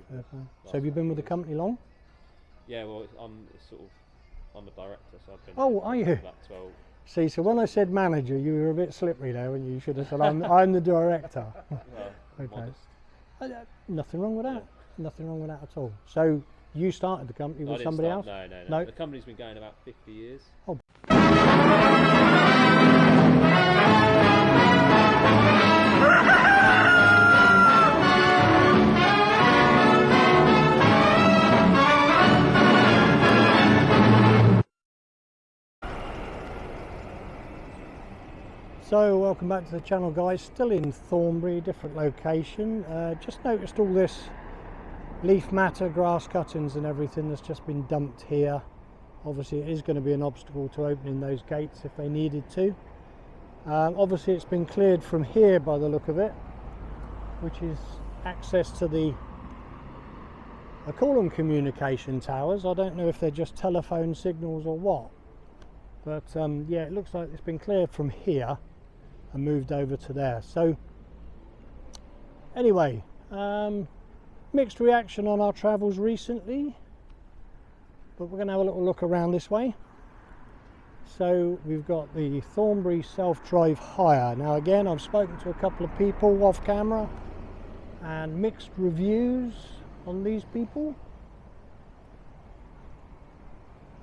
Fair play. So have you been with the company long? Yeah, well, I'm a director, so I've been. Oh, are you? About 12. See, so when I said manager, you were a bit slippery there, and you should have said I'm the director. Well, Okay. modest. Nothing wrong with that. Yeah. Nothing wrong with that at all. So you started the company No, I with didn't somebody start- else? No. No? The company's been going about 50 years. Oh. So welcome back to the channel, guys. Still in Thornbury, different location. Just noticed all this leaf matter, grass cuttings and everything that's just been dumped here. Obviously it is going to be an obstacle to opening those gates if they needed to. Obviously it's been cleared from here by the look of it, which is access to the, I call them communication towers. I don't know if they're just telephone signals or what, but yeah, it looks like it's been cleared from here and moved over to there. So anyway, mixed reaction on our travels recently, but we're going to have a little look around this way. So we've got the Thornbury self-drive hire. Now again, I've spoken to a couple of people off camera and mixed reviews on these people.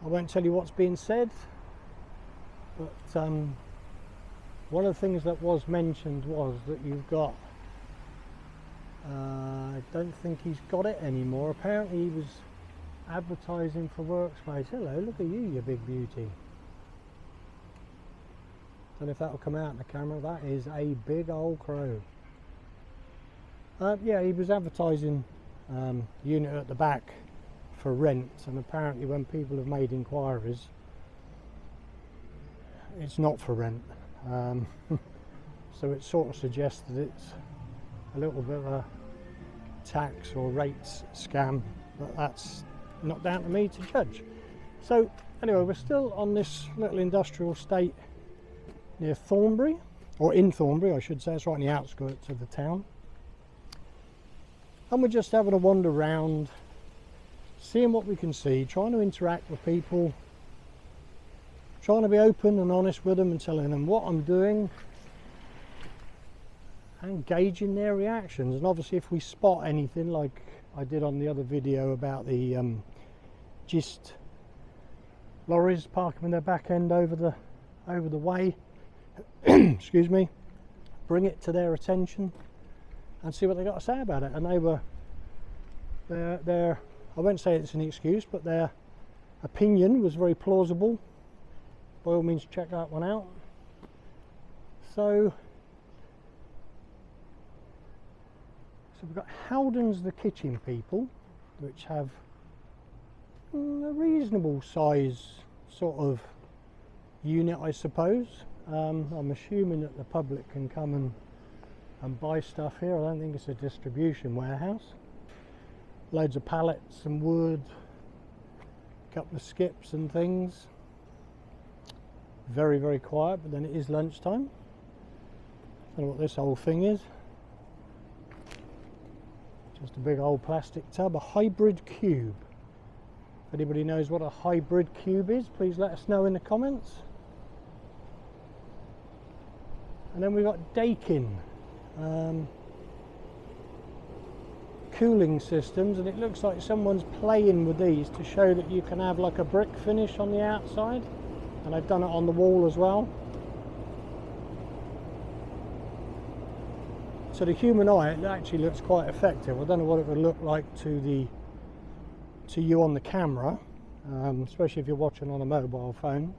I won't tell you what's being said, but one of the things that was mentioned was that you've got, I don't think he's got it anymore. Apparently he was advertising for workspace. Hello, look at you big beauty. Don't know if that will come out in the camera. That is a big old crow. Yeah, he was advertising unit at the back for rent, and apparently when people have made inquiries, it's not for rent. So it sort of suggests that it's a little bit of a tax or rates scam, but that's not down to me to judge. So anyway, we're still on this little industrial estate near Thornbury, or in Thornbury I should say. It's right on the outskirts of the town, and we're just having a wander around, seeing what we can see, trying to interact with people, trying to be open and honest with them and telling them what I'm doing and gauging their reactions. And obviously if we spot anything, like I did on the other video about the gist lorries parking their back end over the way, excuse me, bring it to their attention and see what they got to say about it. And they were, their I won't say it's an excuse, but their opinion was very plausible. By all means, check that one out. So we've got Howden's the kitchen people, which have a reasonable size sort of unit, I suppose. I'm assuming that the public can come and buy stuff here. I don't think it's a distribution warehouse. Loads of pallets and wood, a couple of skips and things. Very, very quiet, but then it is lunchtime. I don't know what this whole thing is. Just a big old plastic tub, a hybrid cube. If anybody knows what a hybrid cube is, please let us know in the comments. And then we've got Dakin cooling systems, and it looks like someone's playing with these to show that you can have like a brick finish on the outside, and I've done it on the wall as well. So the human eye, it actually looks quite effective. I don't know what it would look like to you on the camera, especially if you're watching on a mobile phone.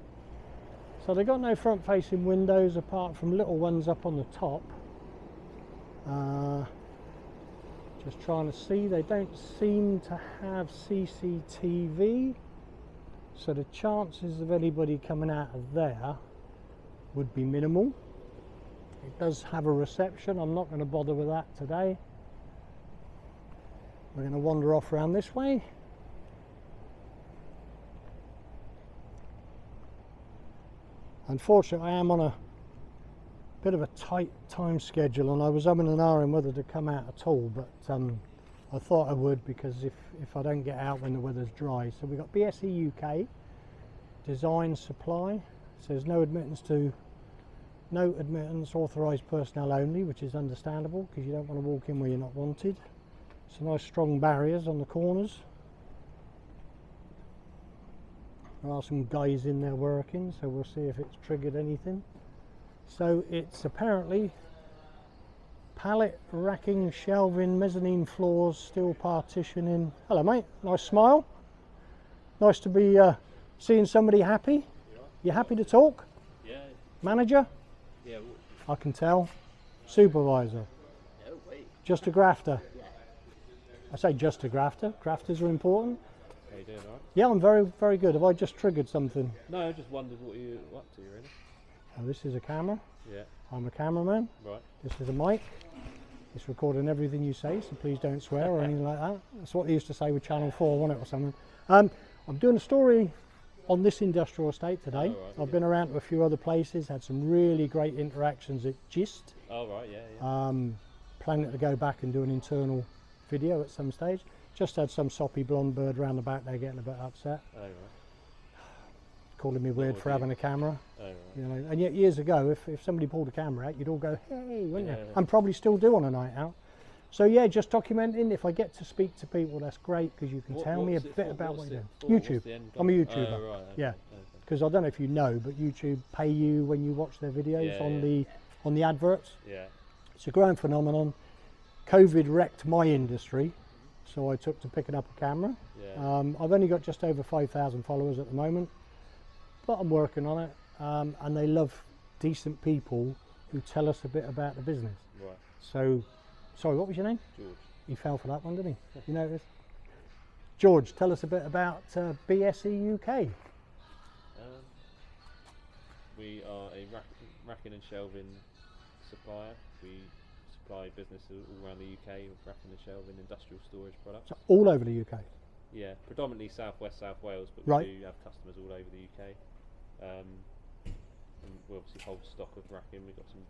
So they've got no front facing windows apart from little ones up on the top. Just trying to see, they don't seem to have CCTV, so the chances of anybody coming out of there would be minimal. It does have a reception. I'm not going to bother with that today. We're going to wander off around this way. Unfortunately, I am on a bit of a tight time schedule, and I was umming and ahhing whether to come out at all, but I thought I would, because if I don't get out when the weather's dry. So we've got BSE UK, design supply, says no admittance, authorised personnel only, which is understandable because you don't want to walk in where you're not wanted. Some nice strong barriers on the corners. There are some guys in there working, so we'll see if it's triggered anything. So it's apparently pallet racking, shelving, mezzanine floors, steel partitioning. Hello mate, nice smile. Nice to be seeing somebody happy. You happy to talk? Yeah. Manager? Yeah. I can tell. Supervisor? No, wait. Just a grafter? Yeah. I say just a grafter. Grafters are important. How you doing, alright? Yeah, I'm very, very good. Have I just triggered something? No, I just wondered what you were up to, really. Oh, this is a camera. Yeah. I'm a cameraman. Right. This is a mic. It's recording everything you say, so please don't swear or anything like that. That's what they used to say with Channel 4, wasn't it, or something? I'm doing a story on this industrial estate today. Oh, right, I've been around to a few other places, had some really great interactions at Gist. Oh, right, yeah. Planning to go back and do an internal video at some stage. Just had some soppy blonde bird round the back there getting a bit upset, Oh, right. calling me weird with for you. having a camera. Oh, right. You know, and yet years ago, if somebody pulled a camera out, you'd all go, hey, wouldn't you? Yeah. And probably still do on a night out. So yeah, just documenting. If I get to speak to people, that's great, because you can tell me a bit about what you're doing. YouTube. I'm a YouTuber. Oh, right, okay. Yeah. Okay. Because I don't know if you know, but YouTube pay you when you watch their videos on the adverts. Yeah. It's a growing phenomenon. COVID wrecked my industry, so I took to picking up a camera. Yeah. I've only got just over 5,000 followers at the moment, but I'm working on it. And they love decent people who tell us a bit about the business. Right. So, sorry, what was your name? George. He fell for that one, didn't he? You noticed? George, tell us a bit about BSE UK. We are a racking and shelving supplier. We supply businesses all around the UK with racking and shelving industrial storage products. So all over the UK. Yeah, predominantly South West, South Wales, but Right. we do have customers all over the UK. And we obviously hold stock of racking. We've got some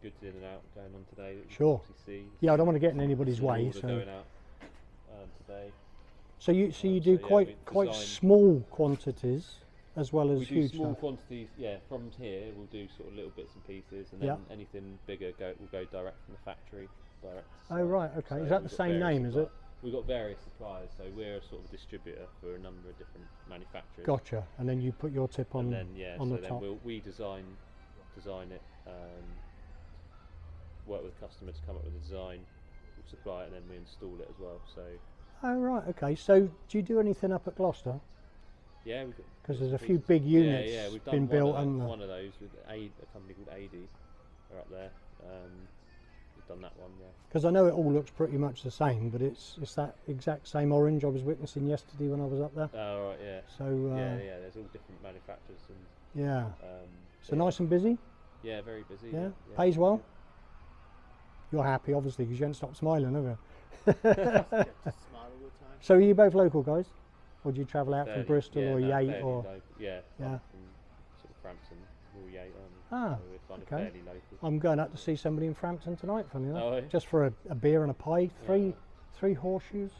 goods in and out going on today that you Sure. can obviously see. Yeah, I don't want to get in anybody's Some way. order So, going out today. so you do so yeah, quite we design- small quantities as well as We do huge small stuff. quantities, yeah. From here, we'll do sort of little bits and pieces, and then Yeah. anything bigger will go direct from the factory, direct. to Oh site. right, okay. So Is that the we've got same various name? Is it? We've got various suppliers, so we're a sort of distributor for a number of different manufacturers. Gotcha. And then you put your tip on And then on so the then top. we design it, work with the customer to come up with a design, we'll supply it, and then we install it as well. So Oh right, okay. So do you do anything up at Gloucester? yeah, we've got Because there's a bits few and big pieces. units Yeah, we've done been built one on of those with a company called AD. Are up there. We've done that one, yeah. Because I know it all looks pretty much the same, but it's that exact same orange I was witnessing yesterday when I was up there. Oh right, yeah. So Yeah. There's all different manufacturers and yeah. So yeah. nice and busy. Yeah, very busy. Yeah. Pays well. You're happy, obviously, because you haven't stopped smiling, have you? So are you both local guys, or do you travel out from Bristol or Yate or? yeah. Yeah. From sort of Frampton or Yate. Ah, So we're kind of okay. fairly local. I'm going up to see somebody in Frampton tonight, funny enough, Oh, yeah. just for a beer and a pie. Three Horseshoes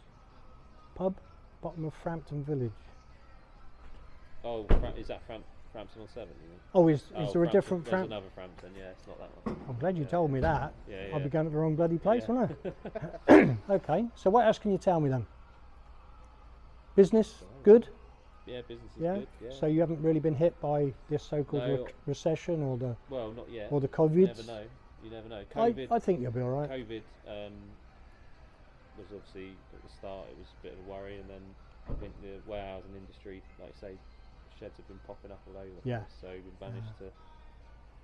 pub, bottom of Frampton Village. Oh, is that Frampton on 7? You mean? Oh, is there a Frampton. different There's Frampton? another Frampton. Yeah, it's not that one. I'm glad you Yeah. told me that. Yeah, I'll be yeah. going to the wrong bloody place, Yeah. won't I? Okay, so what else can you tell me then? Business, good? Yeah, business is Yeah? good. Yeah. So you haven't really been hit by this so-called No. recession or the Well, not yet. COVID? You never know. You never know. COVID. I think you'll be all right. COVID was obviously at the start. It was a bit of a worry, and then I think the warehousing industry, like I say, sheds have been popping up all over the Yeah. place. So we've managed to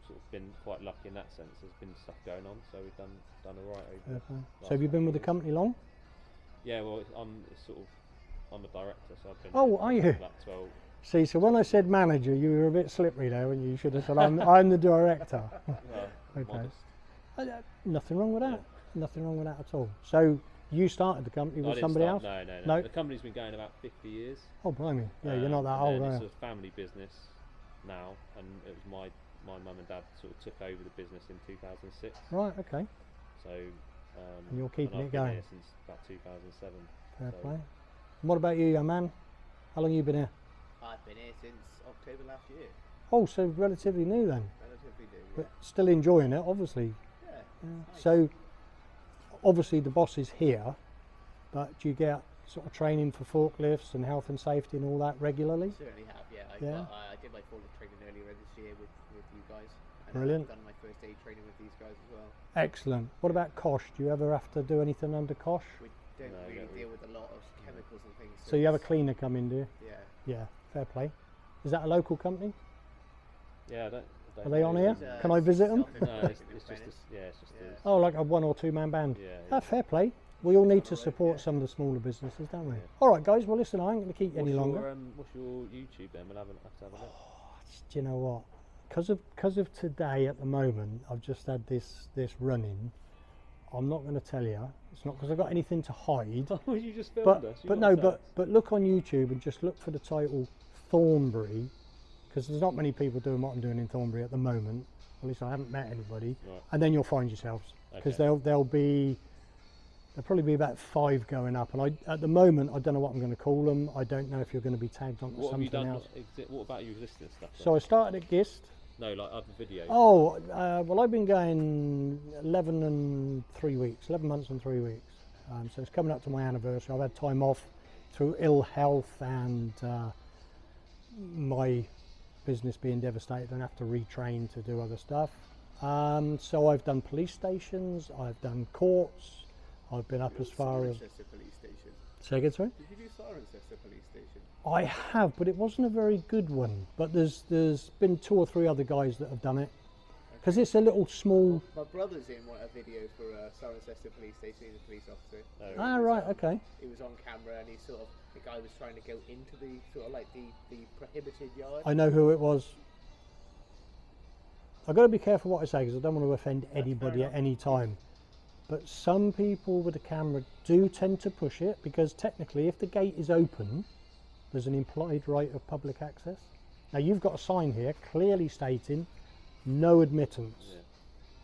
sort of been quite lucky in that sense. There's been stuff going on, so we've done all right over. Okay. the So have you last been with the couple of company long? years. Yeah, well, I'm a director, so I've been. Oh, with are them you? for About 12. See, so when I said manager, you were a bit slippery there, and you should have said I'm the director. Well, Okay. modest. Nothing wrong with that. Yeah. Nothing wrong with that at all. So you started the company I with didn't somebody start- else? No. No? The company's been going about 50 years. Oh, blimey. Yeah, you're not that and old, then are it's you? a family business now, and it was my mum and dad sort of took over the business in 2006. Right, okay. So And you're keeping I've it been going. here since about 2007. Fair so- play. And what about you, young man? How long you been here? I've been here since October last year. Oh, so relatively new then, Relatively new. but still enjoying it, obviously. Yeah. Yeah. Nice. So, obviously the boss is here, but do you get sort of training for forklifts and health and safety and all that regularly? Certainly have. Yeah. Yeah. I did my forklift training earlier this year with you guys. And Brilliant. I've done my first aid training with these guys as well. Excellent. What about COSH? Do you ever have to do anything under COSH? We don't No, really don't deal with a lot of chemicals and things. So you have a it's- cleaner come in, do you? Yeah. Yeah, fair play. Is that a local company? Yeah, I don't Are they know. on here? It's, Can I visit them? No, it's just Apprentice. it's just Yeah. Oh, like a 1 or 2 man band. yeah. Ah, fair play. We all need to Alright, support yeah. some of the smaller businesses, don't we? Yeah. All right, guys. Well, listen, I ain't going to keep you What's any longer. what's your YouTube then? We'll have to have a look. Do you know what? Because of today at the moment, I've just had this running. I'm not going to tell you. It's not because I've got anything to hide. Oh, you just filmed But us. You but gotta no, tell but look on YouTube and just look for the title Thornbury, because there's not many people doing what I'm doing in Thornbury at the moment. At least I haven't met anybody. Right. And then you'll find yourselves, because Okay. there'll probably be about 5 going up. And at the moment I don't know what I'm going to call them. I don't know if you're going to be tagged onto What have you something done? else. What about your existing stuff? So I started at Gist. No, like other videos. Oh, well, I've been going 11 months and 3 weeks. So it's coming up to my anniversary. I've had time off through ill health and my business being devastated and have to retrain to do other stuff. So I've done police stations, I've done courts, I've been up as far as... Cirencester police station. Say again, sorry? Did you do Cirencester police station? I have, but it wasn't a very good one. But there's been 2 or 3 other guys that have done it. Because it's a little small... My brother's in one of the videos for Cirencester police station. He's a police officer. Oh, Ah, right, okay. He was on camera and he sort of, the guy was trying to go into the sort of like the prohibited yard. I know who it was. I've got to be careful what I say because I don't want to offend anybody at any time. But some people with a camera do tend to push it, because technically if the gate is open, there's an implied right of public access. Now you've got a sign here clearly stating no admittance. Yeah.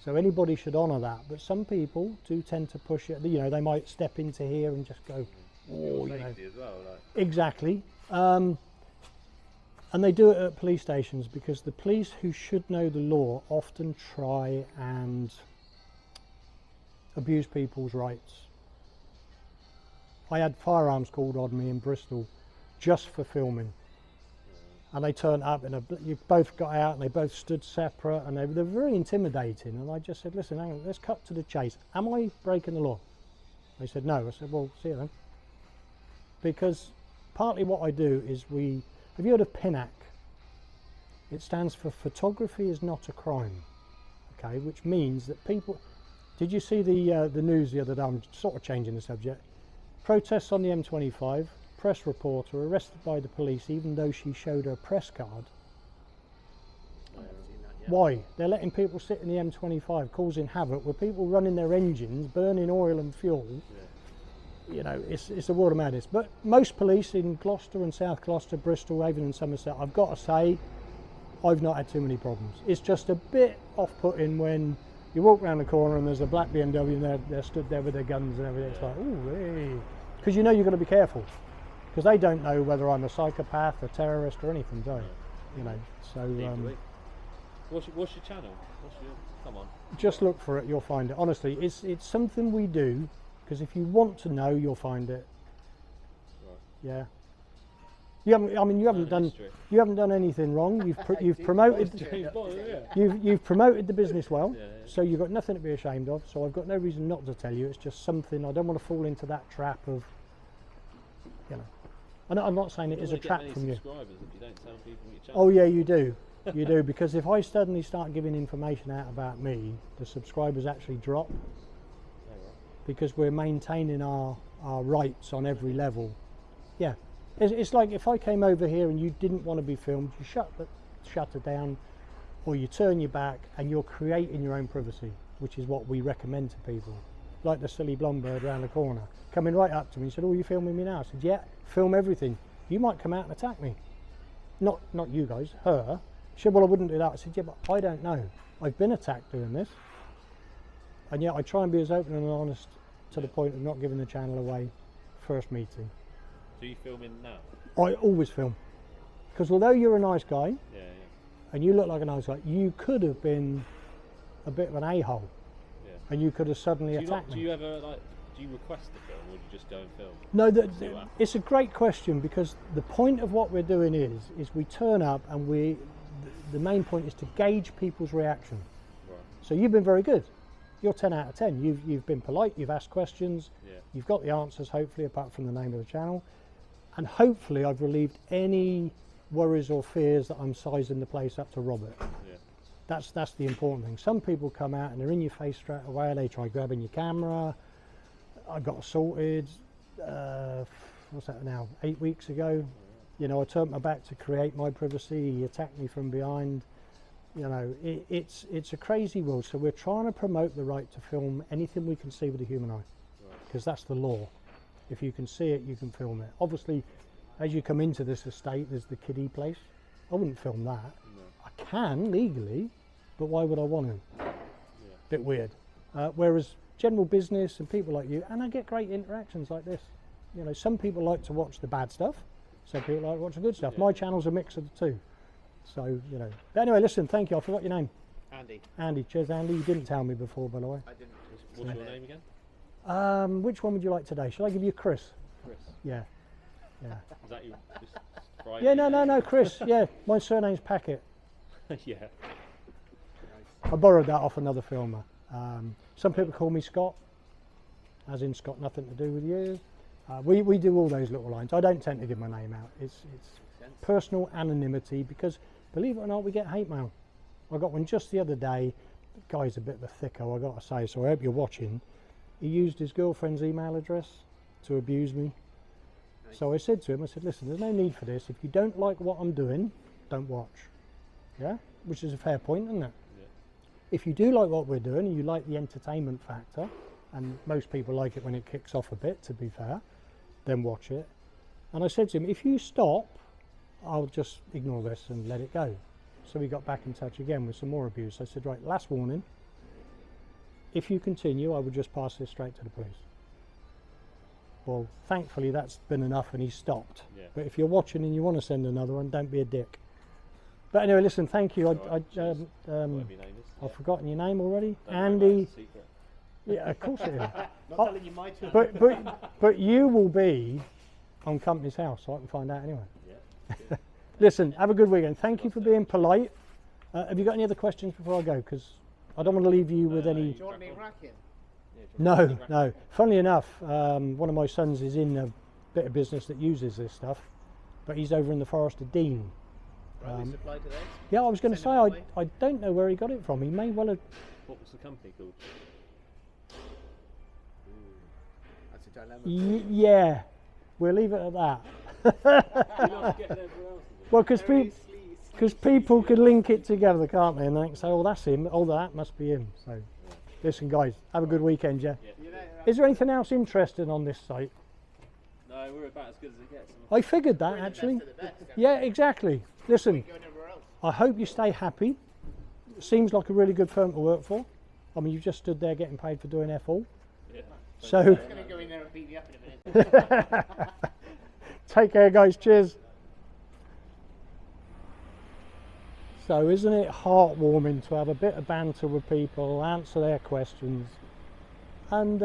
So anybody should honour that. But some people do tend to push it. You know, they might step into here and just go, oh, you know. Safety as well. Like. Exactly. And they do it at police stations because the police, who should know the law, often try and abuse people's rights. I had firearms called on me in Bristol just for filming. And they turned up and you both got out and they both stood separate and they're very intimidating. And I just said, listen, hang on, let's cut to the chase. Am I breaking the law? They said, no. I said, well, see you then. Because partly what I do is have you heard of PINAC? It stands for Photography is Not a Crime, okay, which means that people... Did you see the news the other day? I'm sort of changing the subject. Protests on the M25, press reporter arrested by the police even though she showed her press card. I haven't seen that yet. Why? They're letting people sit in the M25 causing havoc with people running their engines, burning oil and fuel. Yeah. You know, it's a world of madness. But most police in Gloucester and South Gloucester, Bristol, Avon and Somerset, I've got to say, I've not had too many problems. It's just a bit off-putting when you walk around the corner and there's a black BMW and they're stood there with their guns and everything. It's like, ooh, hey. Because you know you've got to be careful. Because they don't know whether I'm a psychopath, a terrorist or anything, do they? You know, so... What's your channel? Come on. Just look for it, you'll find it. Honestly, it's something we do, because if you want to know, you'll find it. Right. Yeah. You haven't done anything wrong. You've promoted James Bond, yeah. you've promoted the business well. Yeah, yeah. So you've got nothing to be ashamed of. So I've got no reason not to tell you. It's just something I don't want to fall into that trap of, you know. I'm not saying it is a trap from you. Subscribers if you don't tell people your channel. Oh yeah, you do. You do, because if I suddenly start giving information out about me, the subscribers actually drop, Oh, right. because we're maintaining our rights on every level. Yeah, it's like if I came over here and you didn't want to be filmed, you shut it down, or you turn your back and you're creating your own privacy, which is what we recommend to people. Like the silly blonde bird around the corner coming right up to me and said, oh, you filming me now? I said, yeah, film everything. You might come out and attack me. Not you guys, her. She said, well, I wouldn't do that. I said, yeah, but I don't know. I've been attacked doing this. and yet I try and be as open and honest to the point of not giving the channel away first meeting. Do you film in now? I always film, because although you're a nice guy, Yeah. and you look like a nice guy, you could have been a bit of an a-hole, Yeah. and you could have suddenly Do you, attacked do me. you ever do you request the film, or do you just go and film? No, See what happens? it's a great question, because the point of what we're doing is we turn up and the main point is to gauge people's reaction. Right. So you've been very good. You're 10 out of 10. You've been polite, you've asked questions, Yeah. you've got the answers, hopefully, apart from the name of the channel. And hopefully I've relieved any worries or fears that I'm sizing the place up to rob it. Yeah. That's the important thing. Some people come out and they're in your face straight away. They try grabbing your camera. I got assaulted, what's that now, 8 weeks ago. You know, I turned my back to create my privacy. He attacked me from behind. You know, it's a crazy world. So we're trying to promote the right to film anything we can see with the human eye, because that's the law. If you can see it, you can film it. Obviously, as you come into this estate, there's the kiddie place. I wouldn't film that. No. I can legally, but why would I want to? Yeah. Bit weird. Whereas general business and people like you, and I get great interactions like this. You know, some people like to watch the bad stuff, some people like to watch the good stuff. Yeah. My channel's a mix of the two. So, you know. But anyway, listen, thank you. I forgot your name. Andy, Andy. Cheers, Andy. You didn't tell me before, by the way. I didn't. What's your name again? Which one would you like today? Shall I give you Chris? Chris. Yeah. Yeah. Is that you? Just Friday? Yeah, no, Chris. Yeah, my surname's Packett. Yeah. I borrowed that off another filmer. Some people call me Scott, as in Scott, nothing to do with you. We do all those little lines. I don't tend to give my name out. It's personal anonymity, because believe it or not, we get hate mail. I got one just the other day. The guy's a bit of a thicko, I got to say, so I hope you're watching. He used his girlfriend's email address to abuse me. Nice. So I said to him, I said, listen, there's no need for this. If you don't like what I'm doing, don't watch. Yeah? Which is a fair point, isn't it? Yeah. If you do like what we're doing and you like the entertainment factor, and most people like it when it kicks off a bit, to be fair, then watch it. And I said to him, if you stop, I'll just ignore this and let it go. So we got back in touch again with some more abuse. I said, right, last warning. If you continue, I would just pass this straight to the police. Well, thankfully that's been enough and he stopped. Yeah. But if you're watching and you want to send another one, don't be a dick. But anyway, listen, thank you. Whatever your name is. I've forgotten your name already. Don't worry about Andy. it, it's a secret. Yeah, of course it is. Not Oh, telling you my channel. But you will be on company's house, so I can find out anyway. Yeah. Listen, have a good weekend. Thank you for being polite. Have you got any other questions before I go? Because I don't want to leave you with any. Do you want any racking? No. Funnily enough, one of my sons is in a bit of business that uses this stuff, but he's over in the Forest of Dean. Right, we supply to those. Yeah, I was going to say, Send it I don't know where he got it from. He may well have. What was the company called? That's a dilemma. Yeah, we'll leave it at that. You don't get it everywhere else, is it? Well, Very because people could link it together, can't they? And they can say, oh, that's him. Oh, that must be him. So, listen, guys, have a good weekend, yeah? Yeah. You know, Is there anything else interesting on this site? No, we're about as good as it gets. I figured that, we're the actually. best of the best, aren't Yeah, exactly. Listen, we? Go nowhere else. I hope you stay happy. Seems like a really good firm to work for. I mean, you've just stood there getting paid for doing F all. Yeah. So, I'm going to go in there and beat you up in a minute. take care, guys. Cheers. So, isn't it heartwarming to have a bit of banter with people, answer their questions, and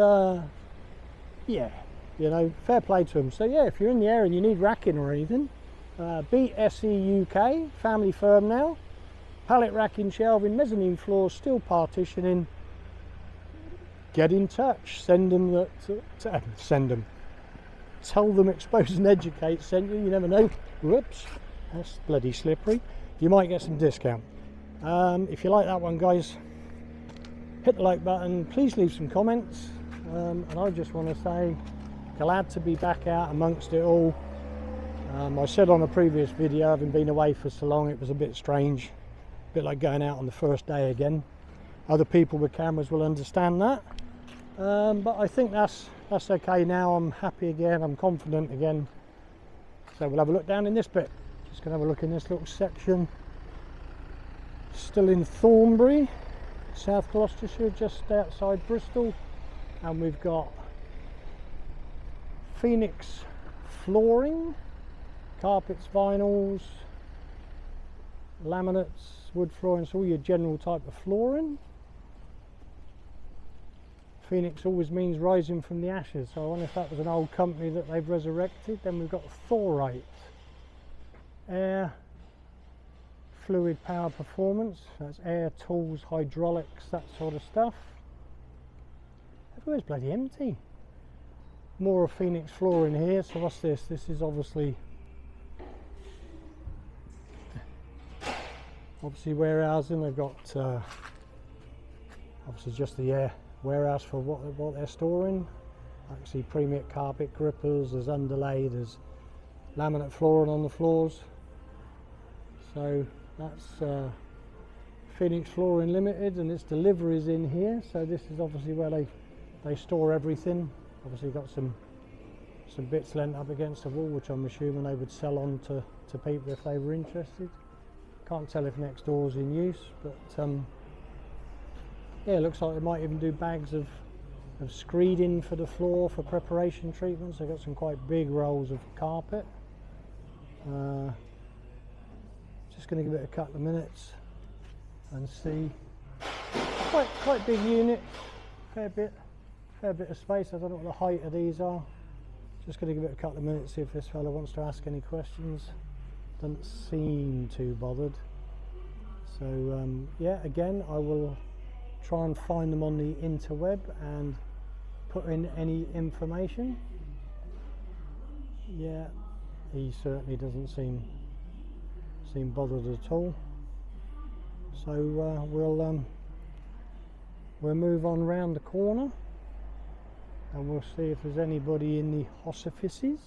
yeah, you know, fair play to them. So yeah, if you're in the area and you need racking or anything, BSE UK, family firm now, pallet racking, shelving, mezzanine floors, steel partitioning. Get in touch. Send them send them. Tell them Expose and Educate sent you. You never know. Whoops, that's bloody slippery. You might get some discount. If you like that one, guys, hit the like button. Please leave some comments. And I just want to say, glad to be back out amongst it all. I said on a previous video, having been away for so long, it was a bit strange, a bit like going out on the first day again. Other people with cameras will understand that, but I think that's okay now. I'm happy again, I'm confident again. So we'll have a look down in this bit. Just gonna have a look in this little section. Still in Thornbury, South Gloucestershire, just outside Bristol, and we've got Phoenix flooring, carpets, vinyls, laminates, wood flooring, so all your general type of flooring. Phoenix always means rising from the ashes, so I wonder if that was an old company that they've resurrected. Then we've got Thorite, air, fluid power performance, that's air, tools, hydraulics, that sort of stuff. Everywhere's bloody empty. More of Phoenix flooring here. So what's this? This is obviously warehousing. They've got obviously just the air warehouse for what they're storing. I can see premium carpet grippers, there's underlay, there's laminate flooring on the floors. So that's Phoenix Flooring Limited, and its deliveries in here. So this is obviously where they store everything. Obviously got some bits lent up against the wall, which I'm assuming they would sell on to people if they were interested. Can't tell if next door's in use, but yeah, it looks like they might even do bags of screeding for the floor for preparation treatments. They've got some quite big rolls of carpet. Just going to give it a couple of minutes and see. Quite big unit, fair bit of space. I don't know what the height of these are. Just going to give it a couple of minutes, see if this fella wants to ask any questions. Doesn't seem too bothered. So yeah, again, I will try and find them on the interweb and put in any information. Yeah, he certainly doesn't seem bothered at all. So we'll move on round the corner and we'll see if there's anybody in the hospices.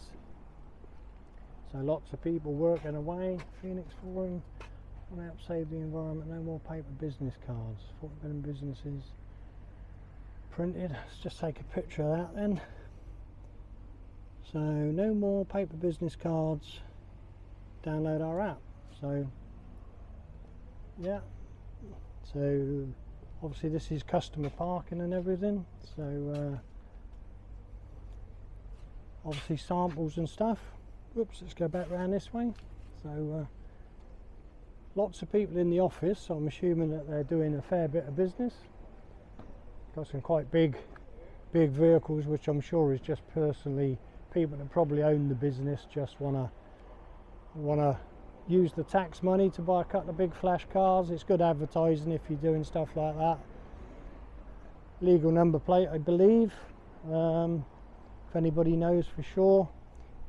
So lots of people working away. Phoenix Flooring, want to help save the environment, no more paper business cards. 40 million businesses printed. Let's just take a picture of that then. So no more paper business cards, download our app. So yeah, so obviously this is customer parking and everything, so obviously samples and stuff. Whoops, let's go back round this way. So lots of people in the office, so I'm assuming that they're doing a fair bit of business. Got some quite big vehicles, which I'm sure is just personally people that probably own the business, just wanna use the tax money to buy a couple of big flash cars. It's good advertising if you're doing stuff like that. Legal number plate, I believe, if anybody knows for sure.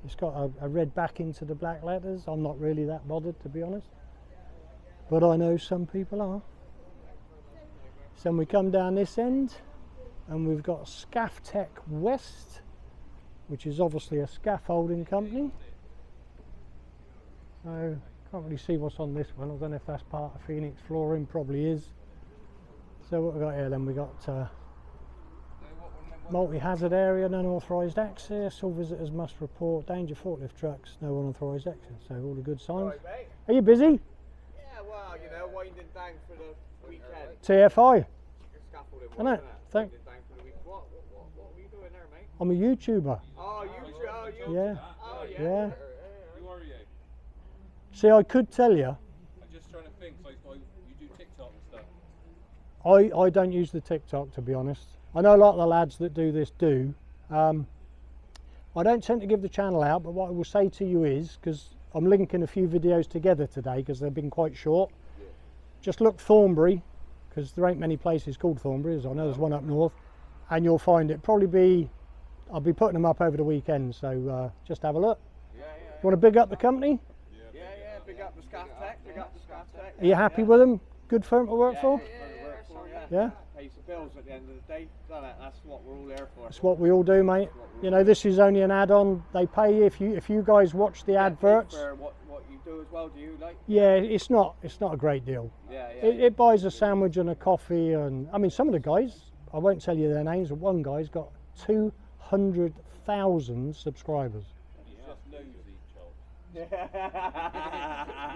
It's got a red backing to the black letters. I'm not really that bothered, to be honest, but I know some people are. So we come down this end and we've got Scaffolding West, which is obviously a scaffolding company. So can't really see what's on this one. I don't know if that's part of Phoenix Flooring, probably is. So what we got here then, we got multi-hazard area, unauthorised access, all visitors must report, danger forklift trucks, no unauthorised access. So all the good signs. Right, mate. Are you busy? Yeah, well, you know, winding down for the weekend. TFI. Scaffolding, I know. wasn't it? Thank. Winding down for the week. What were you doing there, mate? I'm a YouTuber. Oh, you. Yeah. Oh, yeah. Yeah. Who are you? See, I could tell you. I'm just trying to think, so you do TikTok and stuff. I don't use the TikTok, to be honest. I know a lot of the lads that do this do. I don't tend to give the channel out, but what I will say to you is, because I'm linking a few videos together today because they've been quite short. Yeah. Just look Thornbury, because there ain't many places called Thornbury, as I know there's one up north, and you'll find it. Probably be, I'll be putting them up over the weekend, so just have a look. Yeah. You want to big up the company? Yeah. Big up the Scaffolding. Big up the Scaffolding. Are you happy with them? Good firm to work for? Yeah. Pays the bills at the end of the day, doesn't it? That's what we're all there for. That's what we all do, mate. You know, this is only an add-on. They pay you if you guys watch the adverts. For what you do as well, do you like? Yeah, it's not a great deal. Yeah. It buys a sandwich and a coffee, and I mean some of the guys, I won't tell you their names, but one guy's got 200,000 subscribers. He's just nosy, Charles.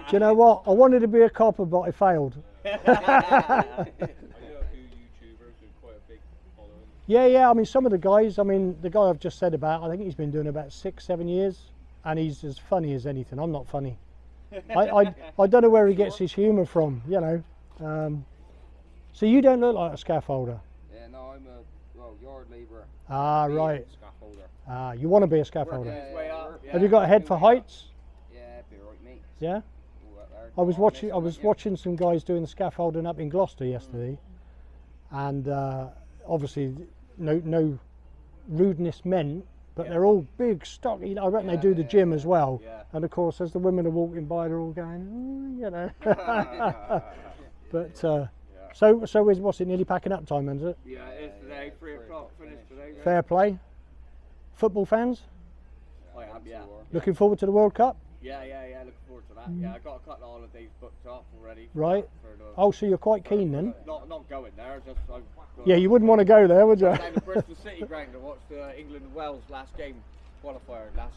Do you know what? I wanted to be a copper, but I failed. I know a few Yeah. I mean, some of the guys. I mean, the guy I've just said about. I think he's been doing about 6-7 years, and he's as funny as anything. I'm not funny. I don't know where he gets his humour from. You know. So you don't look like a scaffolder. Yeah, no, I'm a yard labourer. Ah, right. Scaffolder. Ah, you want to be a scaffolder. Working his way up. Have you got a head for heights? Yeah, be right, mate. Yeah. All that there. I was watching some guys doing the scaffolding up in Gloucester yesterday, and obviously no rudeness meant, but they're all big, stocky. I reckon they do the gym as well. Yeah. And of course, as the women are walking by, they're all going, "Ooh," you know. But so what's it? Nearly packing up time, then, is it? Yeah, it is today. 3 o'clock finished today. Right? Fair play. Football fans, I am, yeah. looking forward to the World Cup, Yeah. Looking forward to that. Yeah, I got a couple of holidays booked off already. right? For the, Oh, so you're quite keen then? not going there. Just I've got Yeah, you wouldn't want to go there, would you? down to Bristol City ground to watch the England and Wales last game qualifier. Last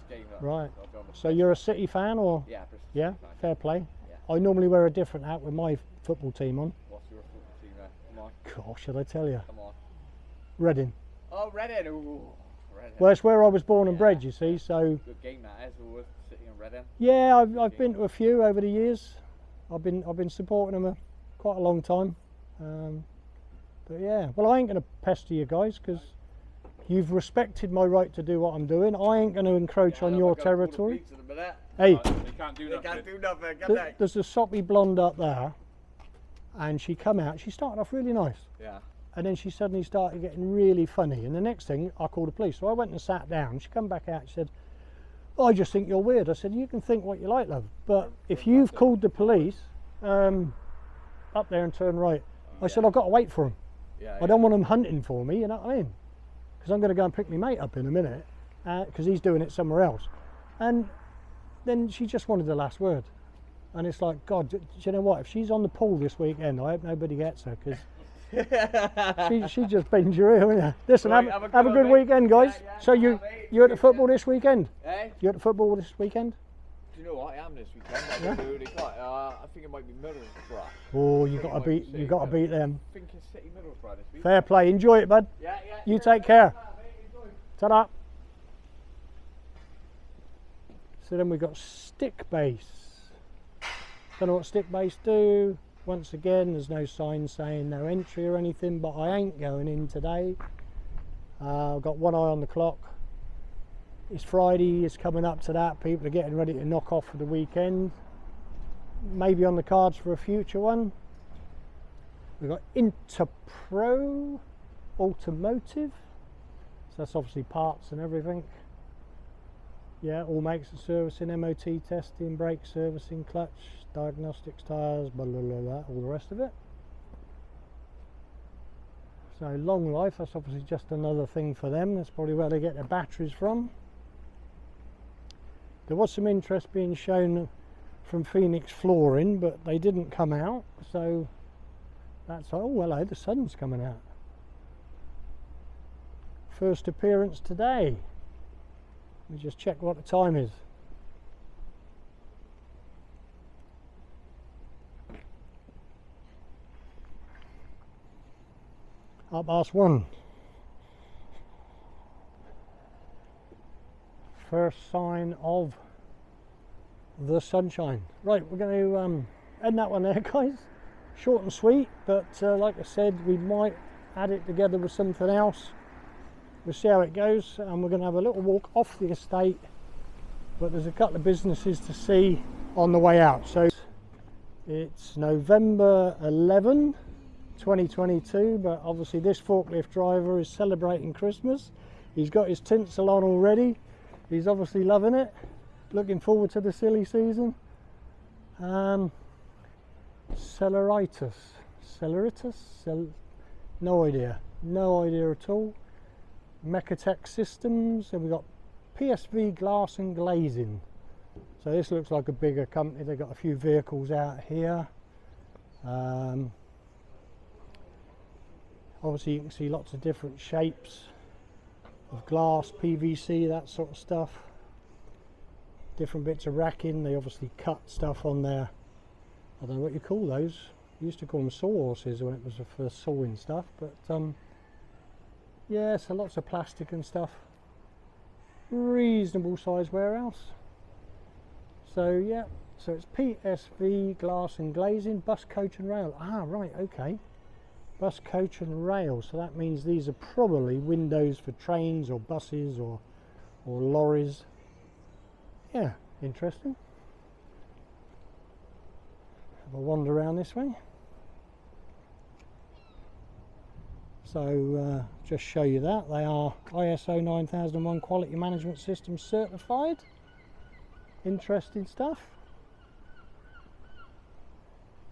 game. Right. I'll be on the- So you're a City fan, or? Yeah, Bristol Yeah, City fan. fair play. Yeah. I normally wear a different hat with my football team on. What's your football team there? Come on, Gosh, should I tell you? come on. Reading. Oh, Reading. Ooh, Reading. Well, it's where I was born and Yeah. bred, you see. So Good game that is. Always City and Reading. yeah, I've been to a few over the years. I've been supporting them quite a long time. But yeah, well, I ain't going to pester you guys because you've respected my right to do what I'm doing. I ain't going to encroach on your territory. Hey, They can't do They nothing. can't do nothing, can they? there's a soppy blonde up there, and she come out. She started off really nice. Yeah. And then she suddenly started getting really funny. And the next thing, I called the police. So I went and sat down. She come back out. She said, "Oh, I just think you're weird." I said, "You can think what you like, love. But if you've called the police, up there and turn right." I said, "I've got to wait for them. Yeah. I don't want them hunting for me, you know what I mean? Because I'm going to go and pick my mate up in a minute. Because he's doing it somewhere else." And then she just wanted the last word. And it's like, God, do you know what? If she's on the pool this weekend, I hope nobody gets her. Because she just bends your ear, won't you? Listen, Right, have a have a good good weekend, guys. Yeah, So mate. you're at the football this weekend? Eh? You at the football this weekend? Do you know what? I am this weekend. I think it might be Middlesbrough. Oh, you think got to it might beat be beat them. I think it's City Middlesbrough this week. Fair play. Enjoy it, bud. Yeah. You take care. Ta-da. So then we've got stick base. Don't know what stick base do. Once again, there's no sign saying no entry or anything, but I ain't going in today. I've got one eye on the clock. It's Friday, it's coming up to that. People are getting ready to knock off for the weekend. Maybe on the cards for a future one. We've got Interpro Automotive. So that's obviously parts and everything. Yeah, all makes and servicing, MOT testing, brake servicing, clutch, diagnostics, tyres, blah, blah, blah, blah, all the rest of it. So long life, that's obviously just another thing for them. That's probably where they get their batteries from. There was some interest being shown from Phoenix Flooring, but they didn't come out. So that's, oh hello, the sun's coming out. First appearance today. Let me just check what the time is. _1. First sign of the sunshine. Right, we're going to end that one there, guys. Short and sweet, but like I said, we might add it together with something else. We'll see how it goes, and we're going to have a little walk off the estate, but there's a couple of businesses to see on the way out. So it's November 11, 2022, but obviously this forklift driver is celebrating Christmas. He's got his tinsel on already. He's obviously loving it. Looking forward to the silly season. Celeritis? No idea at all. Mechatech Systems, and we've got PSV Glass and Glazing. So this looks like a bigger company. They've got a few vehicles out here. Obviously you can see lots of different shapes of glass, PVC, that sort of stuff. Different bits of racking. They obviously cut stuff on there. I don't know what you call those. You used to call them sawhorses when it was for sawing stuff, but Yeah, so lots of plastic and stuff. Reasonable size warehouse. So yeah, so it's PSV glass and glazing, bus, coach and rail. Ah, right, okay. Bus, coach and rail. So that means these are probably windows for trains or buses or lorries. Yeah, interesting. Have a wander around this way. So just show you that they are ISO 9001 quality management system certified. Interesting stuff.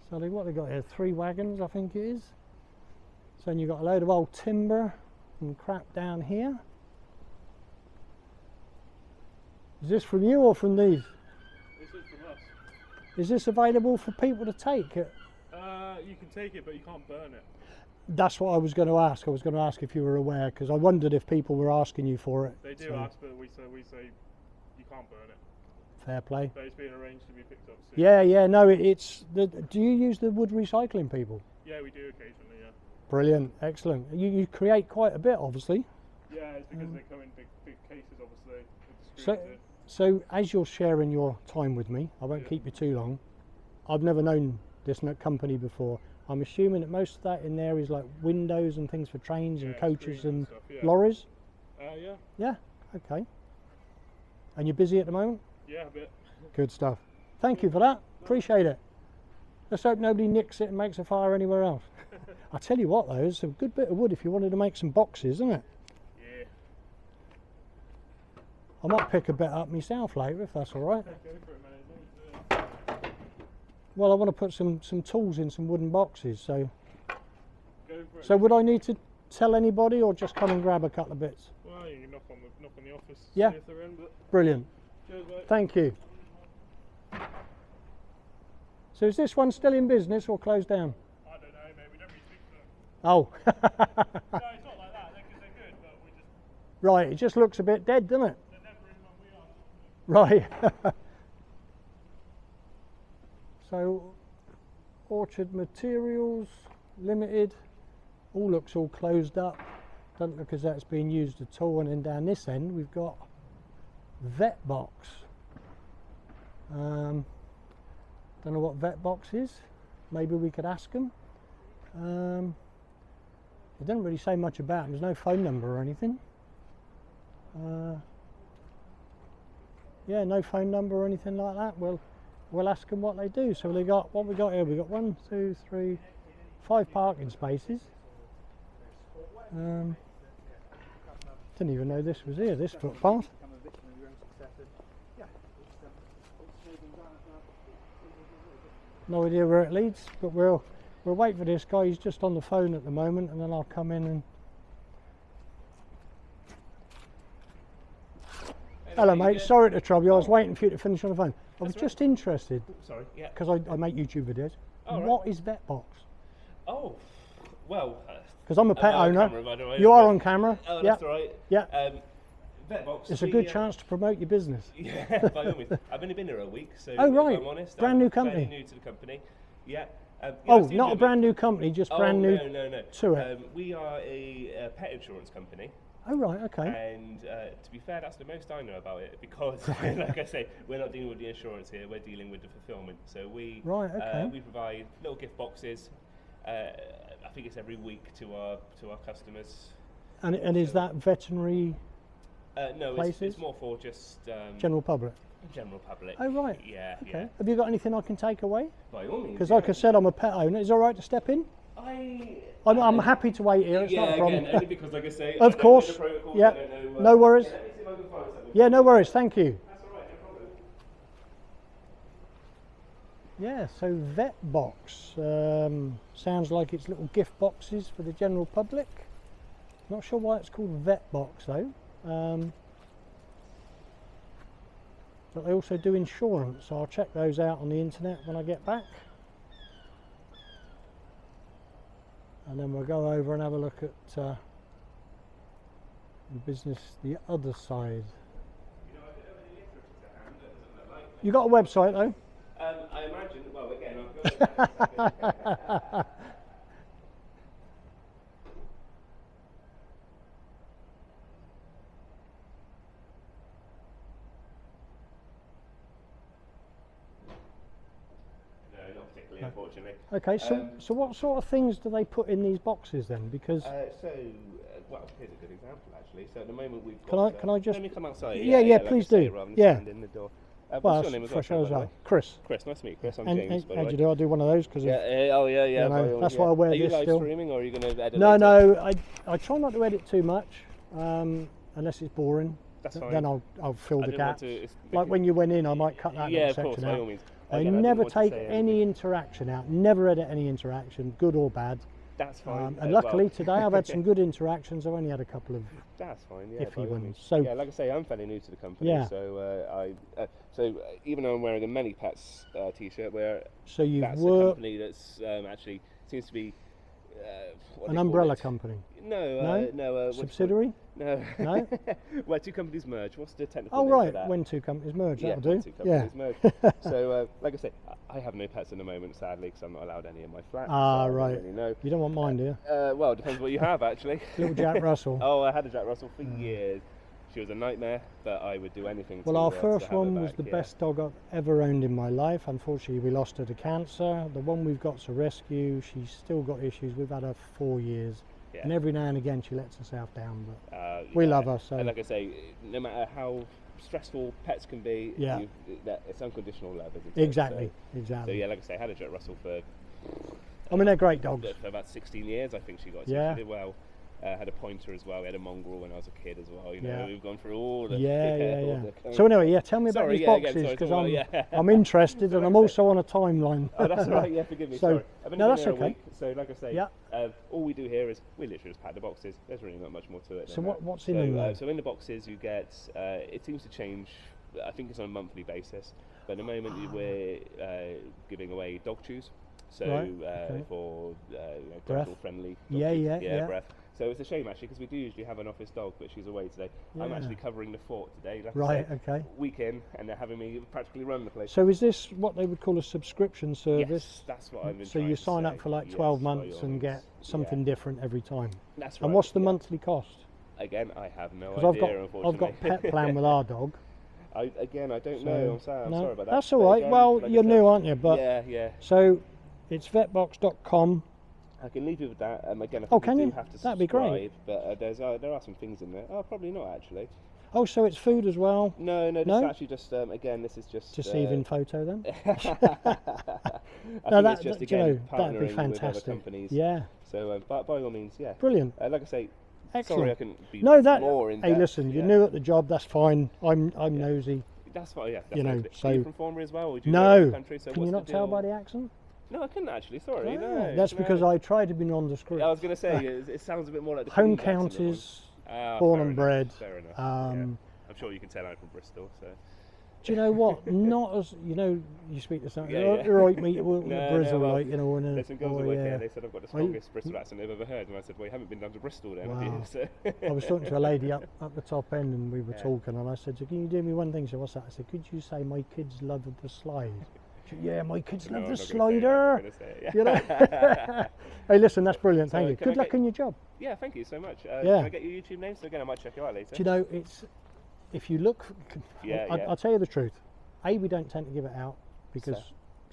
So what they got here, 3 wagons I think it is. So then you've got a load of old timber and crap down here. Is this from you or from these? This is from us. Is this available for people to take? You can take it, but you can't burn it. That's what I was going to ask. I was going to ask if you were aware, because I wondered if people were asking you for it. They do So, ask, but we say you can't burn it. fair play. But it's being arranged to be picked up soon. Yeah, no, it's. Do you use the wood recycling people? Yeah, we do occasionally. Yeah. Brilliant, excellent. You create quite a bit, obviously. Yeah, it's because they come in big cases, obviously. With the So, screens in. so as you're sharing your time with me, I won't Yeah. keep you too long. I've never known this company before. I'm assuming that most of that in there is like windows and things for trains and Yeah, coaches screens and stuff, yeah. lorries. Yeah. Yeah, okay. And you're busy at the moment? Yeah, a bit. Good stuff. Thank you for that. Appreciate it. Let's hope nobody nicks it and makes a fire anywhere else. I tell you what though, it's a good bit of wood if you wanted to make some boxes, isn't it? Yeah. I might pick a bit up myself later if that's all right. Go for it, man. Well, I want to put some tools in some wooden boxes, so Go for it. so would I need to tell anybody or just come and grab a couple of bits? Well, you can knock on the office. Yeah. See if they're in, but Brilliant. cheers, mate. Thank you. So is this one still in business or closed down? I don't know, mate. We don't really speak to them. Oh, No, it's not like that. They're good, but we just right. It just looks a bit dead, doesn't it? they're never in when we are. Right. So, Orchard Materials Limited, all looks all closed up. Doesn't look as though it's being used at all. And then down this end, we've got Vet Box. Don't know what Vet Box is. Maybe we could ask them. It doesn't really say much about them. There's no phone number or anything. Yeah, no phone number or anything like that. We'll ask them what they do. So they got, what we got here? We got 1, 2, 3, 5 parking spaces. Didn't even know this was here, this footpath. No idea where it leads, but we'll wait for this guy. He's just on the phone at the moment, and then I'll come in and. Hello, mate. Sorry to trouble you. I was waiting for you to finish on the phone. I was just interested Sorry. Yeah. because I make YouTube videos. Oh, right. What is Vetbox? Oh, well. Because I'm a pet I'm on owner. camera, by the way. You are on camera. Oh, Yeah. that's all right. Yeah. Vetbox. It's a good chance to promote your business. Yeah, by all means. I've only been here a week, so Oh, right. if I'm honest, Brand I'm new fairly company. new to the company. Yeah. Oh, not a brand new company, just brand new No. to it. We are a pet insurance company. Oh, right, okay. And to be fair, that's the most I know about it because, like I say, we're not dealing with the insurance here. We're dealing with the fulfilment. So we we provide little gift boxes. I think it's every week to our customers. And is that veterinary No, places? it's more for just general public? general public. Oh, right. Yeah. Okay. Yeah. Have you got anything I can take away? By all means. Because like I said, I'm a pet owner. Is it all right to step in? I'm happy to wait here. It's not a problem. Again, only because, like I say, Of course. Yeah. No worries. Let me see if I can find something. Yeah, no worries. Thank you. That's all right, no problem. Yeah, so Vetbox sounds like it's little gift boxes for the general public. Not sure why it's called Vetbox though. But they also do insurance, so I'll check those out on the internet when I get back. And then we'll go over and have a look at the business the other side. You got a website though? I imagine, well, again, I've got unfortunately. Okay, so what sort of things do they put in these boxes then? Because well, here's a good example actually. So at the moment we've got. Can I just? Let me come outside. Yeah, please do. Rather than Yeah. stand in the door. Well, what's your name as well? fresh as well. Chris. Chris, nice to meet you, Chris. I'm And James. By the how way. do you do? I do one of those because Yeah. that's why I wear Are you this live still. streaming or are you going to edit? No, later? I try not to edit too much, unless it's boring. That's fine. Then I'll fill the I didn't want gaps. to- Like when you went in, I might cut that Yeah, little of course, section by out. all means. I Again, didn't never want to take say any anything. interaction out. Never edit any interaction, good or bad. That's fine. And luckily today I've had some good interactions. I've only had a couple of that's fine. Yeah, iffy by all ones. means. So yeah, like I say, I'm fairly new to the company. Yeah. So even though I'm wearing a Many Pets t-shirt, where so you've that's a worked company that's actually seems to be what an do you call umbrella it? company. No. Subsidiary? No. No? Where two companies merge. What's the technical Oh name for right, that? when two companies merge, Yeah, that'll when do. two Yeah. companies merge. So, like I say, I have no pets at the moment, sadly, because I'm not allowed any in my flat. Ah, so I don't right. really know. You don't want mine, do you? Well, it depends what you have, actually. Little Jack Russell. Oh, I had a Jack Russell for years. She was a nightmare, but I would do anything Well, to our to first have her one was back, the yeah. best dog I've ever owned in my life. Unfortunately, we lost her to cancer. The one we've got to rescue, she's still got issues. We've had her for 4 years. Yeah. And every now and again she lets herself down, but we Yeah. love her. So And like I say, no matter how stressful pets can be, Yeah. it's unconditional love, isn't it? exactly. So yeah, like I say, I had a Jack Russell for I mean, they're great dogs. about 16 years, I think she got. So Yeah. she did well. Had a pointer as well. We had a mongrel when I was a kid as well. You know, Yeah. we've gone through all the Yeah. So anyway, yeah, tell me about Sorry, these yeah, again, boxes sorry, because talk I'm about- yeah. I'm interested and I'm also on a timeline. Oh, that's all right. Yeah, forgive me. So- Sorry. I've been no, here that's a okay. week, so like I say, Yeah. all we do here is we literally just pack the boxes. There's really not much more to it. So than that. what's in them then? So in the boxes you get. It seems to change. I think it's on a monthly basis. But at the moment we're giving away dog chews. So Right, okay. for Breath. dental friendly. Dog Yeah, chews. yeah. Breath. So it's a shame actually because we do usually have an office dog, but she's away today. I'm Yeah. actually covering the fort today. Like I Right, say, okay. Week in, and they're having me practically run the place. So is this what they would call a subscription service? Yes, that's what I've been So trying you to sign say. up for like Yes, 12 by months all and means. get something Yeah. different every time. That's right. And what's the yeah. monthly cost? Again, I have no Because idea. I've got pet plan with our dog. I don't So, know. I'm sorry about that. That's all But right. again, Well, like I you're said, new, aren't you? But yeah. so it's vetbox.com. I can leave you with that. Again, I think Oh, can you you? do have to That'd be great. subscribe, but there are some things in there. Oh, probably not actually. Oh, so it's food as well. No, this No? is actually just again. This is just Deceiving photo then. I think it's just do again you know, that'd partnering be with other fantastic. companies. Yeah, So, but by all means, yeah. brilliant. Like I say, Excellent. sorry I couldn't be No, that. more in Hey, depth. listen, you're yeah. new at the job. That's fine. I'm nosy. That's fine. Yeah, you know, definitely. so- Are you from Thornbury as well? Or do you No, live in the country? So can you what's not the tell deal? by the accent? No, I couldn't actually. Sorry, Ah, no. that's no. because I try to be nondescript. I was going to say it sounds a bit more like the Home Queen's accent than counties, mine. born Fair and enough, bred. Fair enough. Um, yeah. I'm sure you can tell I'm from Bristol. So Do you know what? Not as you know. You speak to something. Yeah. Right, mate. We're No, Bristol, well, right? You know, and there's some girls oh, that work yeah. here. They said I've got the strongest Bristol accent they've ever heard, and I said, well, you haven't been down to Bristol then, have you? Wow. So I was talking to a lady up the top end, and we were Yeah. talking, and I said, "So can you do me one thing?" She said, "What's that?" I said, "Could you say my kids love the slide?" She said, "Yeah, my kids No, love I'm the not gonna say it, I'm slider." not gonna say it, yeah. You know. Hey, listen, that's brilliant. So Thank you. can Good I luck get- in your job. Yeah, thank you so much. Yeah. Can I get your YouTube name? So again, I might check you out later. Do you know it's if you look? Yeah, yeah. I'll tell you the truth. We don't tend to give it out because So,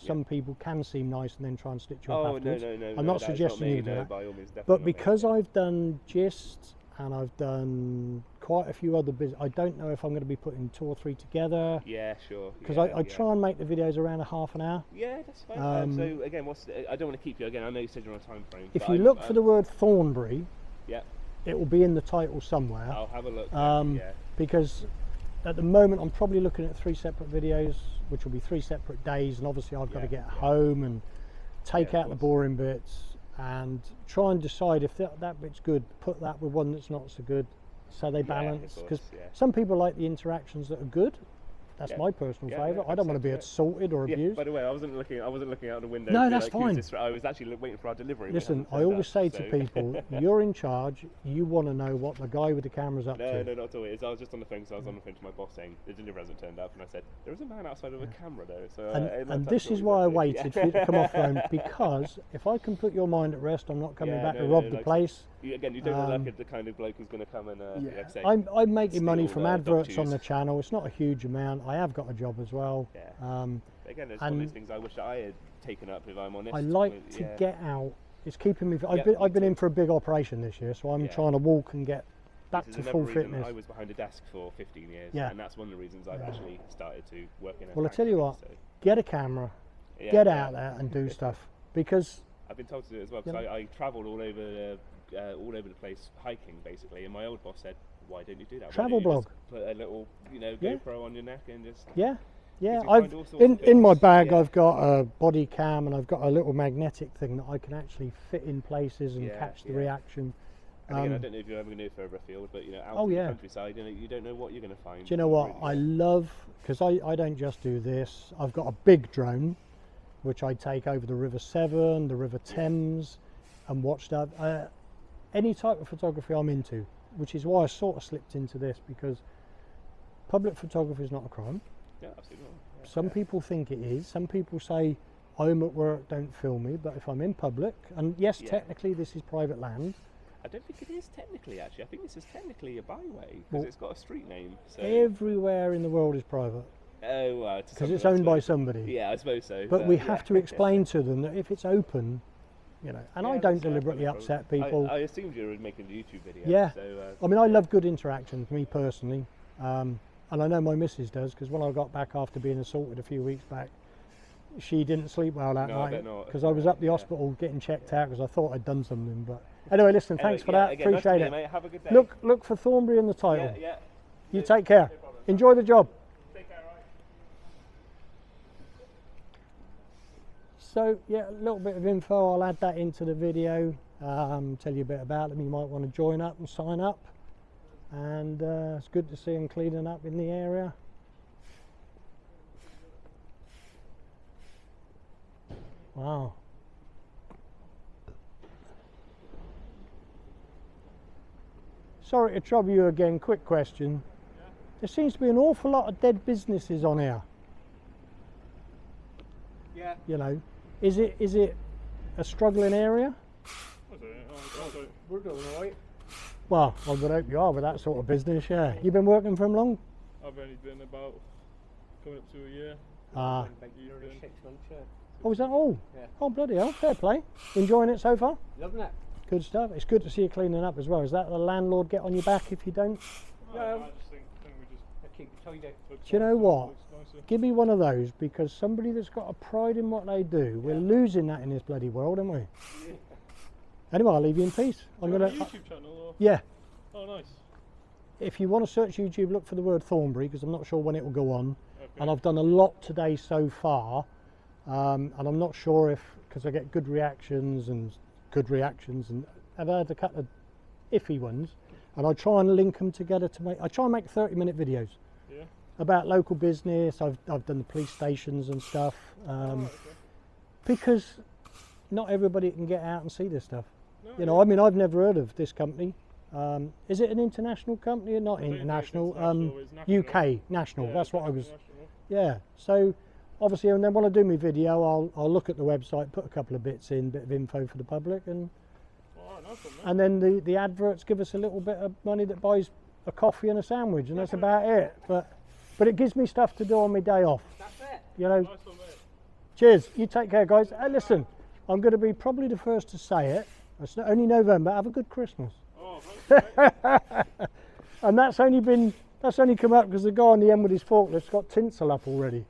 some people can seem nice and then try and stitch you up Oh, no, afterwards. no. I'm not that is suggesting me, you do no, that. by all means, definitely But not me. because I've done gist and I've done quite a few other business, I don't know if I'm going to be putting 2 or 3 together Yeah, sure. because yeah, I try and make the videos around a half an hour. Yeah, that's fine. So again, I don't want to keep you again. I know you said you're on a time frame. If but you look for the word Thornbury, yeah, it will be in the title somewhere. I'll have a look. Yeah. Because at the moment I'm probably looking at 3 separate videos, which will be 3 separate days, and obviously I've got to get home and take Yeah, out of the course. boring bits and try and decide if that bit's good, put that with one that's not so good, so they of balance. course, Because yeah. some people like the interactions that are good. That's Yeah. my personal Yeah, favourite. yeah, I don't want to be absolutely. assaulted or Yeah, abused. by the way, I wasn't looking out the window. No, to, that's like, fine. who's this- I was actually waiting for our delivery. Listen, but it I hasn't always turned say up, to so- people, you're in charge, you want to know what the guy with the camera's up No, to. no, not at all. I was just on the phone, so I was on the phone to my boss saying the delivery hasn't turned up, and I said there is a man outside with a camera though. So And this is why I waited for you to come off phone, because if I can put your mind at rest, I'm not coming Yeah, back no, to no, rob no, the like- place. You don't look like the kind of bloke who's going to come and like I say, I'm making money steal from the dog adverts on chews. the channel. It's not a huge amount. I have got a job as well. Yeah. again, it's one of those things I wish that I had taken up, if I'm honest. I like to get out. It's keeping me. I've been in for a big operation this year, so I'm trying to walk and get back to full fitness. I was behind a desk for 15 years, and that's one of the reasons I've actually started to work in a Well, I tell you what, so. get a camera, get out there and do stuff, because I've been told to do it as well, because I travelled all over the place hiking, basically, and my old boss said, why don't you do that? Travel blog. Put a little, GoPro on your neck and just... Yeah, I've in my bag. I've got a body cam and I've got a little magnetic thing that I can actually fit in places and catch the reaction. And again, I don't know if you're ever going to go further afield, but out in the countryside, you don't know what you're going to find. Do you know what I love? Because I don't just do this. I've got a big drone, which I take over the River Severn, the River Thames, and watch stuff. Any type of photography I'm into, which is why I sort of slipped into this, because public photography is not a crime. Yeah, absolutely. Yeah, some people think it is. Some people say, I'm at work, don't film me. But if I'm in public, and yes, technically this is private land. I don't think it is technically, actually. I think this is technically a byway, because it's got a street name. So. Everywhere in the world is private. Oh, well. Because it's owned by somebody. Yeah, I suppose so. But we have to explain to them that if it's open, and I don't deliberately upset people. I assumed you were making a YouTube video. Yeah. So, I mean, I love good interactions, me personally. And I know my missus does, because when I got back after being assaulted a few weeks back, she didn't sleep well that night, because I was up the hospital getting checked out because I thought I'd done something. But anyway, listen, thanks for that. Again, appreciate it. Mate. Have a good day. Look for Thornbury in the title. Yeah. You take care. Enjoy the job. Take care, right. So yeah, a little bit of info. I'll add that into the video. Tell you a bit about them. You might want to join up and sign up. And it's good to see them cleaning up in the area. Wow. Sorry to trouble you again, quick question. There seems to be an awful lot of dead businesses on here. Yeah. Is it a struggling area? We're doing alright. Well, I would hope you are with that sort of business, yeah. You've been working for them long? I've only been about coming up to a year. About 6 months, yeah. Oh, is that all? Yeah. Oh, bloody hell, fair play. Enjoying it so far? Loving it. Good stuff. It's good to see you cleaning up as well. Is that the landlord get on your back if you don't? No, I just think we just keep it tidy. Do you know what? Give me one of those, because somebody that's got a pride in what they do, we're losing that in this bloody world, aren't we? Yeah. Anyway, I'll leave you in peace. I'm gonna. YouTube channel? Or? Yeah. Oh, nice. If you want to search YouTube, look for the word Thornbury, because I'm not sure when it will go on. Okay. And I've done a lot today so far, and I'm not sure if, because I get good reactions, and I've had a couple of iffy ones, and I try and link them together to make. I try and make 30-minute videos. Yeah. About local business. I've done the police stations and stuff, because not everybody can get out and see this stuff. No, I mean, I've never heard of this company. Is it an international company or not international? UK national. Yeah, that's what I was. National. Yeah. So obviously, and then when I do my video, I'll look at the website, put a couple of bits in, bit of info for the public, and and then the adverts give us a little bit of money that buys a coffee and a sandwich, and that's about it. But it gives me stuff to do on my day off. That's it. Nice one, mate. Cheers. You take care, guys. Hey, listen, I'm going to be probably the first to say it. It's only November. Have a good Christmas. Oh, thanks, and that's only come up because the guy on the end with his forklift's got tinsel up already.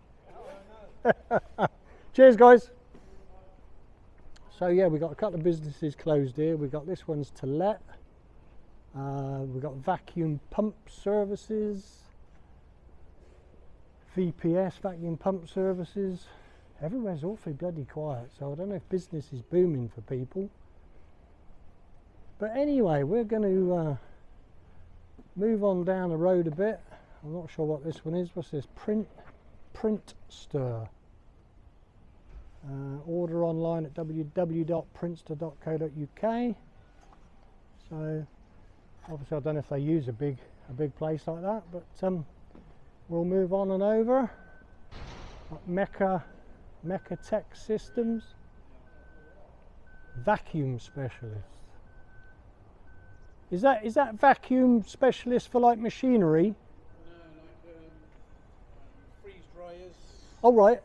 Cheers, guys. So yeah, we've got a couple of businesses closed here. We've got this one's to let. We've got vacuum pump services, VPS vacuum pump services. Everywhere's awfully bloody quiet, so I don't know if business is booming for people. But anyway, we're going to move on down the road a bit. I'm not sure what this one is. What's this? Print Stir. Order online at www.printster.co.uk. So obviously I don't know if they use a big place like that, but we'll move on and over. Mecca Tech Systems, vacuum specialist. Is that vacuum specialist for like machinery? No, like freeze dryers. Oh right.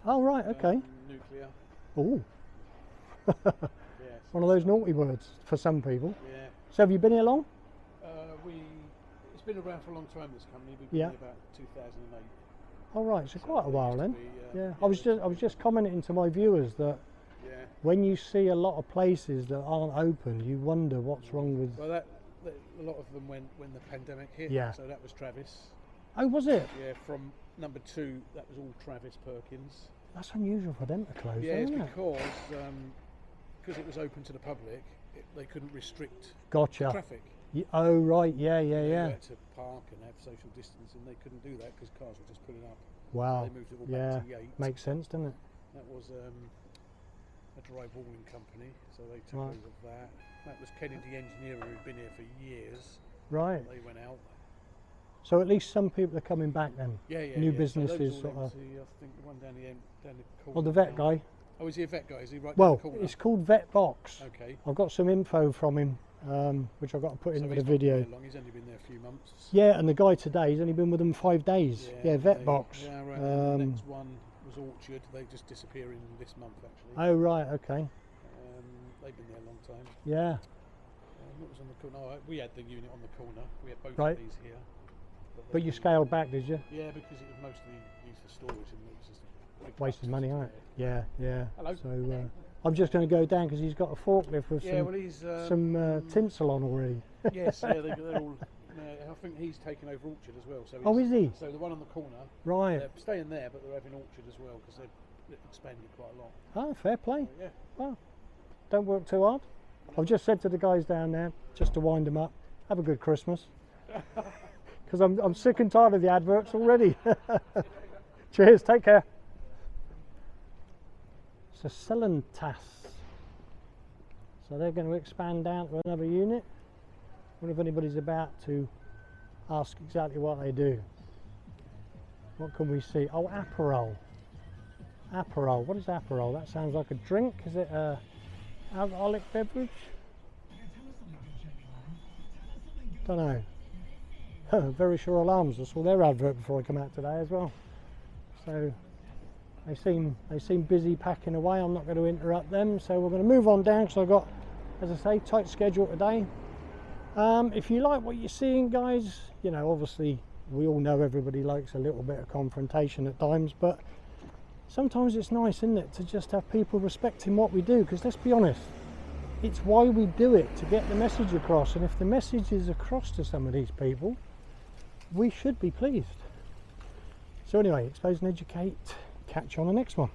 Oh right, okay. Nuclear. Oh. Yeah. One of those naughty words for some people. Yeah. So have you been here long? It's been around for a long time. This company. We've been here about 2008. Oh right, so quite a while then. Yeah. I was just commenting to my viewers that when you see a lot of places that aren't open, you wonder what's wrong with. Well, a lot of them when the pandemic hit. Yeah. So that was Travis. Oh, was it? Yeah. From number 2, that was all Travis Perkins. That's unusual for them to close. Yeah, it's isn't it? because it was open to the public. They couldn't restrict Gotcha. traffic. Oh right, yeah. They had to park and have social distance, and they couldn't do that because cars were just pulling up. Wow. So they moved it all back to Yates. Makes sense, doesn't it? That was a drywalling company, so they took over that. That was Kennedy Engineering, who'd been here for years. Right. They went out. So at least some people are coming back then. Yeah. New So businesses those sort all of. empty. I think the one down the corner. Oh, the vet now. guy. Oh, is he a vet guy? Is he right Well, down the corner? it's called Vet Box. Okay. I've got some info from him, which I've got to put into So the he's not video. been there long. He's only been there a few months. Yeah, and the guy today, he's only been with them 5 days. Yeah, Vet Box. Yeah, right. The next one was Orchard. They just disappearing this month, actually. Oh right, okay. They've been there a long time. Yeah. What was on the corner? Oh, we had the unit on the corner. We had both Right. of these here. But you scaled back, did you? Yeah, because it was mostly used for storage and it was just a big Wasted money, box. aren't it? Yeah. Hello. So I'm just going to go down because he's got a forklift with some tinsel on already. Yes, yeah, they're all. I think he's taken over Orchard as well. So Oh, is he? So the one on the corner, Right. they're staying there, but they're having Orchard as well because they've expanded quite a lot. Oh, fair play. So, yeah. Well, don't work too hard. I've just said to the guys down there, just to wind them up, have a good Christmas. Because I'm sick and tired of the adverts already. Cheers, take care. So Celentas. So they're going to expand down to another unit. I wonder if anybody's about to ask exactly what they do. What can we see? Oh, Aperol. Aperol. What is Aperol? That sounds like a drink. Is it a alcoholic beverage? Don't know. Very Sure Alarms. I saw their advert before I come out today as well. So they seem busy packing away. I'm not going to interrupt them. So we're going to move on down because I've got, as I say, tight schedule today. If you like what you're seeing, guys, you know, obviously we all know everybody likes a little bit of confrontation at times, but sometimes it's nice, isn't it, to just have people respecting what we do, because let's be honest, it's why we do it, to get the message across, and if the message is across to some of these people, we should be pleased. So anyway, expose and educate, catch you on the next one.